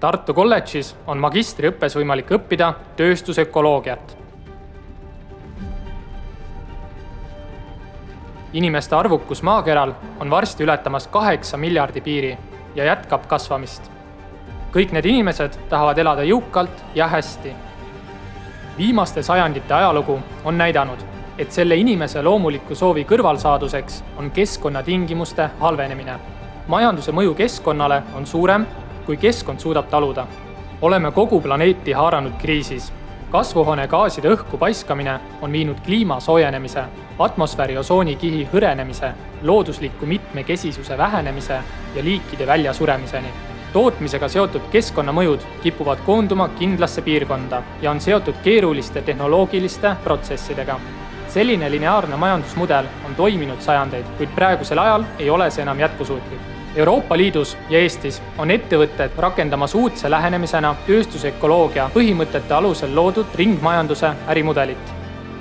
Tartu kolledžis on magistriõppes võimalik õppida tööstusökoloogiat. Inimeste arvukus maakeral on varsti ületamas 8 miljardi piiri ja jätkab kasvamist. Kõik need inimesed tahavad elada jõukalt ja hästi. Viimaste sajandite ajalugu on näidanud, et selle inimese loomuliku soovi kõrvalsaaduseks on keskkonnatingimuste halvenemine. Majanduse mõju keskkonnale on suurem, kui keskkond suudab taluda. Oleme kogu planeeti haaranud kriisis. Kasvuhoonegaaside õhku paiskamine on viinud kliima soojenemise, atmosfääri osoonikihi hõrenemise, loodusliku mitmekesisuse vähenemise ja liikide väljasuremiseni. Tootmisega seotud keskkonnamõjud kipuvad koonduma kindlasse piirkonda ja on seotud keeruliste tehnoloogiliste protsessidega. Selline lineaarne majandusmudel on toiminud sajandeid, kuid praegusel ajal ei ole see enam jätkusuutlik. Euroopa Liidus ja Eestis on ettevõtted rakendamas uudse lähenemisena tööstusökoloogia põhimõtete alusel loodud ringmajanduse ärimudelit.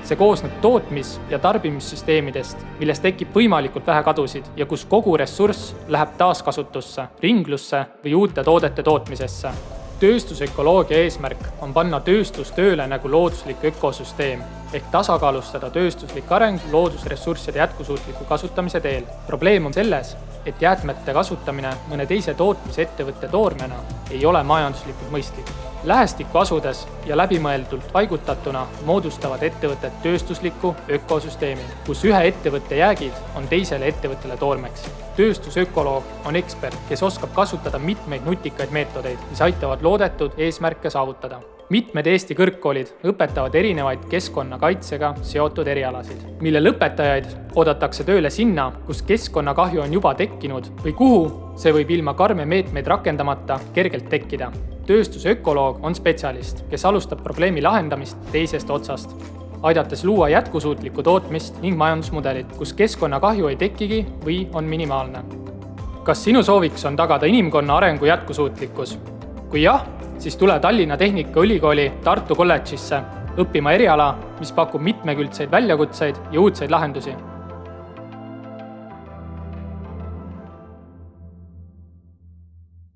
See koosneb tootmis- ja tarbimissüsteemidest, milles tekib võimalikult vähe kadusid ja kus kogu ressurss läheb taaskasutusse, ringlusse või uute toodete tootmisesse. Tööstusökoloogia eesmärk on panna tööstus tööle nagu looduslik ökosüsteem ehk tasakaalustada tööstuslik areng loodusressursside jätkusuutliku kasutamise teel. Probleem on selles, et jäätmete kasutamine mõne teise tootmisettevõtte toormena ei ole majanduslikult mõistlik. Lähestikku asudes ja läbimõeldult paigutatuna moodustavad ettevõtted tööstusliku ökosüsteemi, kus ühe ettevõtte jäägid on teisele ettevõttele toormeks. Tööstusökoloog on ekspert, kes oskab kasutada mitmeid nutikaid meetodeid, mis aitavad loodetud eesmärke saavutada. Mitmed Eesti kõrgkoolid õpetavad erinevaid keskkonnakaitsega seotud erialasid, mille lõpetajaid oodatakse tööle sinna, kus keskkonnakahju on juba tekkinud või kuhu see võib ilma karme meetmeid rakendamata kergelt tekkida. Tööstusökoloog on spetsialist, kes alustab probleemi lahendamist teisest otsast, aidates luua jätkusuutlikku tootmist ning majandusmudelit, kus keskkonnakahju ei tekigi või on minimaalne. Kas sinu sooviks on tagada inimkonna arengu jätkusuutlikkus? Kui jah, siis tule Tallinna Tehnikaülikooli Tartu kolledžisse õppima eriala, mis pakub mitmekülgseid väljakutseid ja uudseid lahendusi.